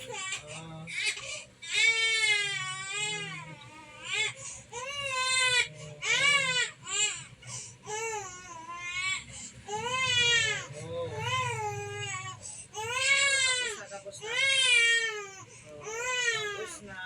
Ah, oh. Tapos na. Tapos na.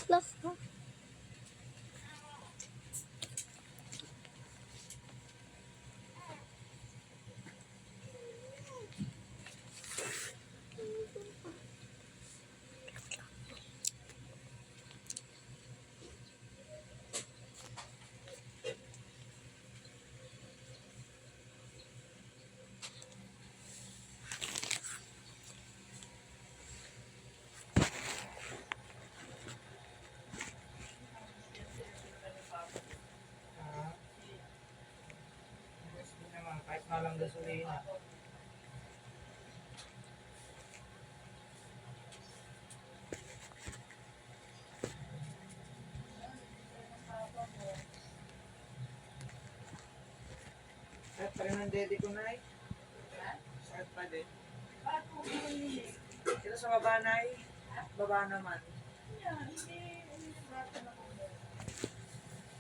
Love ka. Kahit malang gasolina. Kahit pa rin ang dede ko na eh. Kahit pa din. Sila sa baba na eh. Baba naman.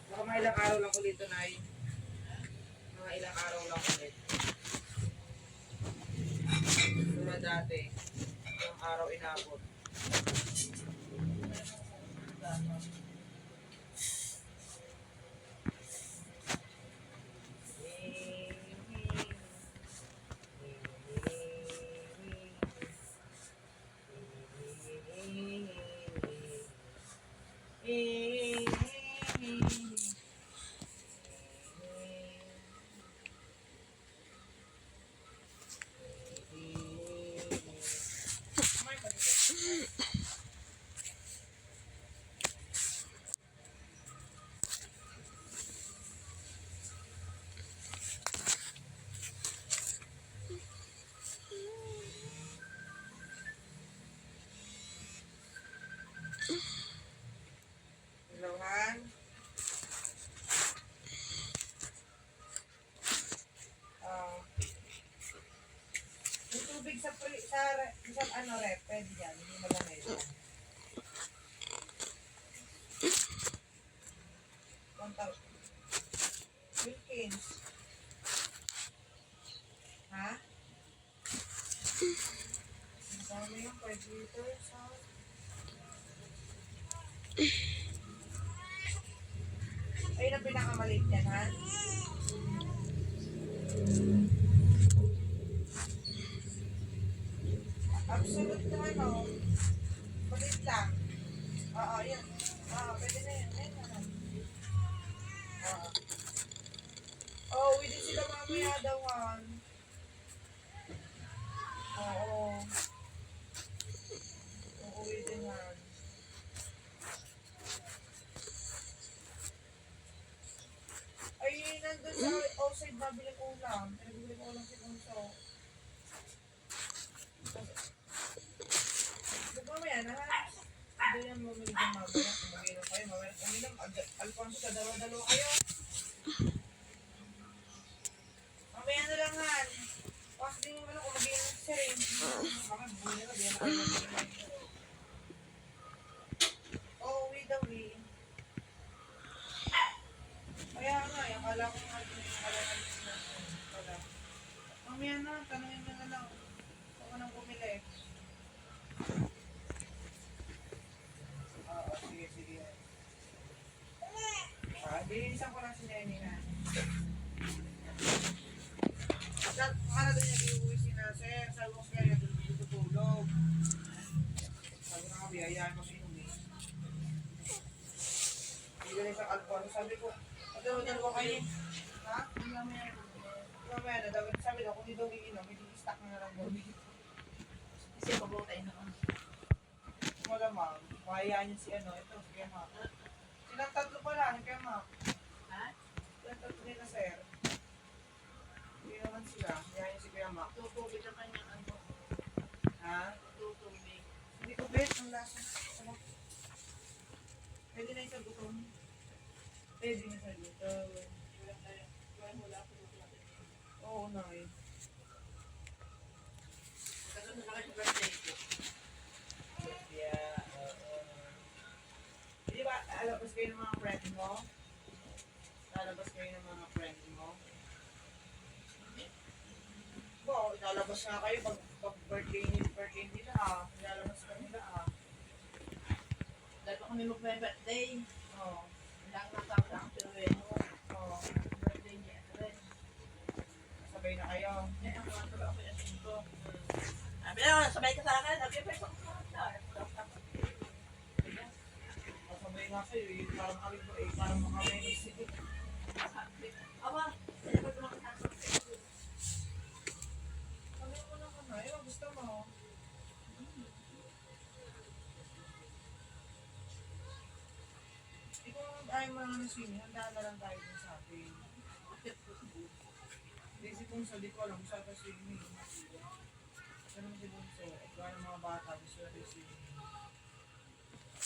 Baka mga ilang araw lang ulit na eh. Mga ilang araw lang ulit. Tulad dati. Yung araw inabot. Ilawan. Yung tubig sa ano rep, pwede yan, hindi malamig. Wilkins. Ha? Ang dami yung 5 liters, ha? Ayun ang pinakamaliit yan, ha? Absolute na ano. Maliit lang. Oo, yun. Oo, pwede na yun. Ayun na. Oo. Oh, uwi din sila mamaya daw, Han. Oo. Uuwi din, Han. Ay, nandun sa outside nabili ko ulam. Pinabili ko ulam si Bunso. Di ba mamaya na, Han? Hindi yan mamili din mamaya. Uminom kayo. Mamaya uminom. Alfonso, dalawa-dalawa kayo. Mamaya na lang, Han. Kasi di mo naman kung mag-inom si Sir. Kami, bumili na. Di na kayo mag-inom. Oo, uwi daw, uwi. Kaya nga, akala ko nga akala pala. Mamaya na, tanongin mo na lang. Huwag ka nang bumili. Oo, sige, sige. Bilinisan ko lang si Nenny na. Para doon niya iuwi si Nasir. Sabi ko kaya doon tutulog. Sabi ko nga, biyayaan mo si Umi. Bigyan sa Alfonso. Sabi ko, pagdalo ko kayo. Ha? Mamaya na daw. Sabi daw, kung di daw iinom, hindi stock na lang daw dito. Kasi pabotay na kami. Wala ma'am. Mahayaan niya si ano. Ito, si Kuya Mac. Silang tatlo pala, ni Kuya Mac. Ha? Silang tatlo nila, sir. Hindi naman sila. Mahayaan niya si Kuya Mac. Tutubig ang kanyang ano. Ha? Tutubig. Hindi ko bet. Ang lasa. Ano? Pwede na yung sa gutom. Pwede na sa gutom. Wala ko natin. Oo, Nay. Kasi nalaki sa birthday ko. Yeah. Di ba, lalabas kayo ng mga friend mo? Lalabas kayo ng mga friend mo? Oo, lalabas nga kayo pag birthday nila ah. Lalabas ka nila ah. Dahil pa kami mag-birthday. Oo. Lang natapos ang Pilweno. Oo. Birthday niya. Sabay na kayo. Eh, ang mga talo ako yung asin ko. Sabi na, sabay ka sa akin. Sabi pa isang Sabay nga kayo eh. Parang kami po eh. Parang makamay nagsigit. Aba, hindi ko makasasok. Ano mo na ka na? Ano gusto mo? Ikaw ayaw mo naman na swimming. Handa na lang tayo dun sa atin. Hindi si Bunso, di ko alam. Gusto ka swimming. Pero si Bunso, kaya ng mga bata, gusto na rin swimming.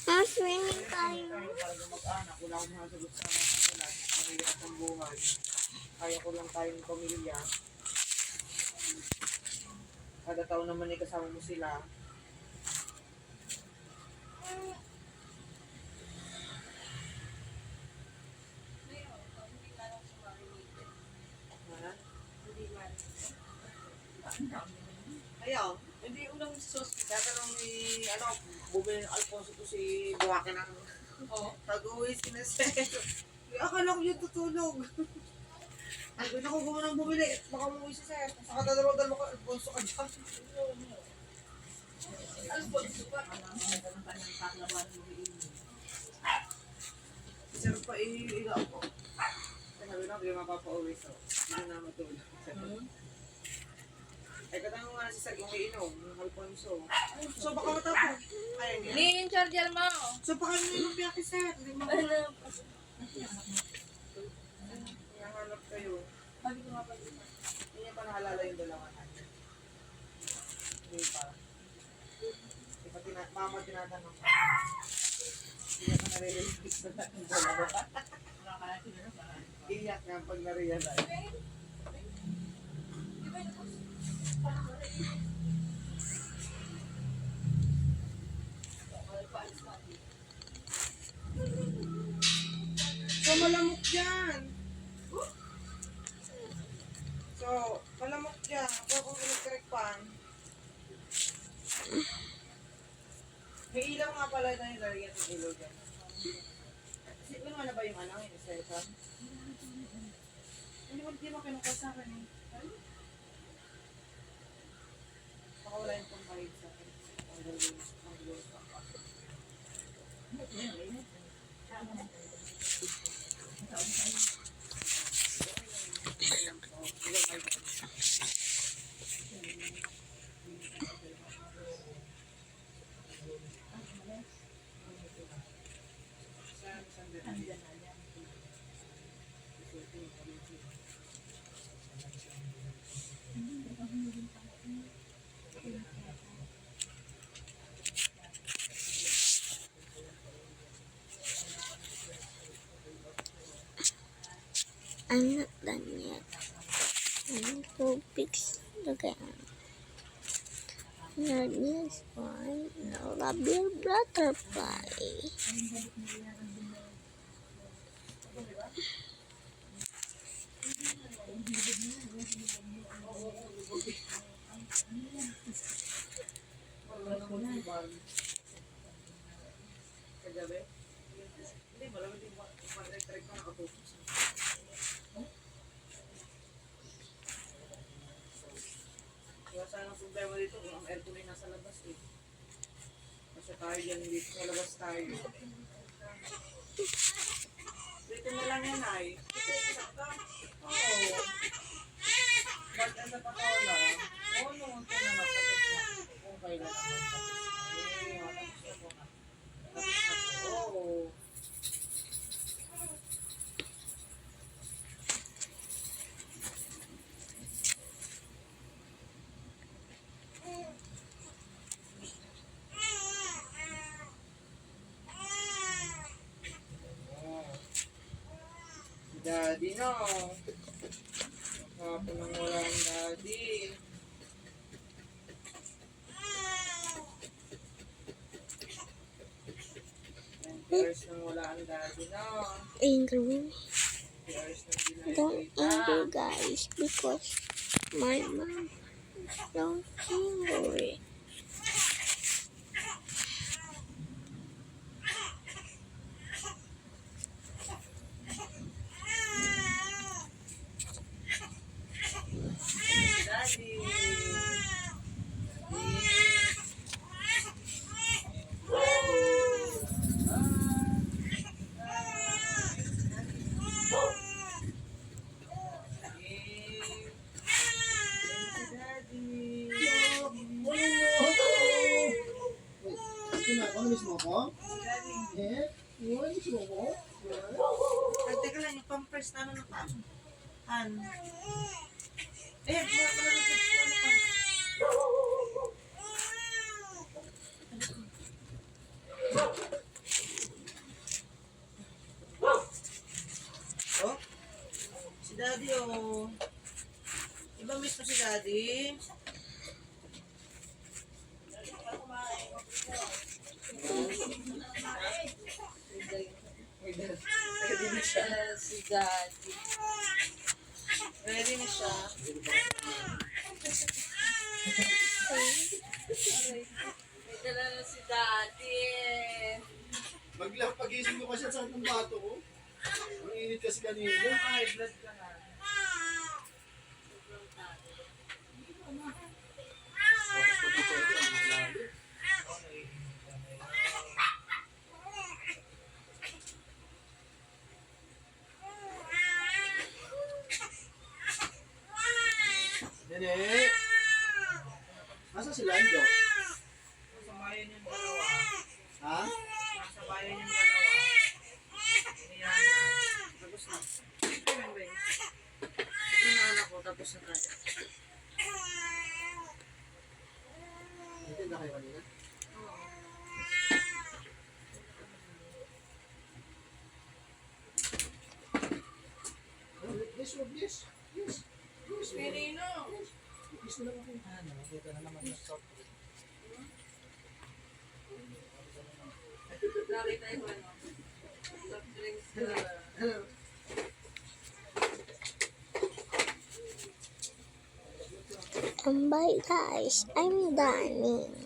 Swimming tayo. Tayo talaga mag-anak. Wala akong masasagot sa mga kasulat. Mahirap ang buhay. Kaya ko lang tayong pamilya. Kada taon naman ay kasama mo sila. Ha? Ayaw. Hindi ulang sauce. Tatanong ni, ano, bumili ng Alfonso to si Buwake ng Oo. pag-uwi si Nasir. Akala ko yung tutulog. Sabi na ko gumawa ng bumili. Baka umuwi si Sir. Saka dalawa-dalawa ka, Alfonso ka dyan. Alfonso pa. Alam mo, ng kanyang paklawan ng iinin. Sir pa iiga ako. Sabi na, hindi mapapauwi so. Hindi na matulog. Ay, katanong nga si Sir yung iinom, yung Alfonso. So, baka matapos. Kaya niya. Hindi yung charger mo. So, baka nainom niya kay Sir. Hindi mo nahanap kayo. Sabi ko nga pa dito. Hindi niya pa nahalala yung dalawa natin. Hindi pa. Hindi pa mama tinatanong. Hindi niya pa nare-realize na yung dalawa. Nakakaya sila na ba? Iyak nga pag na-realize. So, malamok dyan. So, malamok dyan. Ako kung electric pan. May ilaw nga pala na yung lalagyan ng ilaw dyan. Kasi ano na ba yung ano, yung isa-isa? Hindi mo kinukuha sa akin eh. Baka wala yung pang-kahit sa akin. Ang galing sa akin. I'm not done yet. I need to fix the game. Not this one. No, love your butterfly. Wala naman si Bal. Kagabi? Hindi, malamig yung electric pa nakatutok. Kaya sana ang problema dito kung ang aircon ay nasa labas eh. Kasi tayo dyan dito sa labas tayo. Dito na lang yan ay. Oo. Ba't ang napakawala? Oo, noon ko na nakapit na. Kung kailan naman tapos na. Eh, tapos na po na. Tapos na po. Oo. Daddy, no? Hapon nang wala ang daddy. Years nang wala ang daddy, no? Angry. Years nang Don't dinakita. angry, guys, because my mom don't angry. Daddy. Ano mismo ko? Eh? Yun, mismo ko? Teka lang, yung pampers na ano na pa. Eh, malamig na ano pa. Oh? Si Daddy, oh. Ibang miss mo si Daddy? Ready na siya. Si Daddy. Ready na siya. May dala na si Daddy. Maglang pag-isip ko kasi sa ng bato ko. Ang init kasi kanina. Ay, blood ka na. Tapos pag-isip ko, ang malalim. Nene! Masa sila Ando? Nasa bayan yung dalawa. Ha? Nasa bayan yung dalawa. Niyana. Tapos na. Kailan ba yun? Yung anak ko, tapos na tayo. Hindi na kayo kanina? Yes, yes. Yes. Yes. Pirino. Yes na lang ako. Ano, dito na naman yung soft drink. Nakita yung ano. Soft drinks na. Bye, guys. I'm done.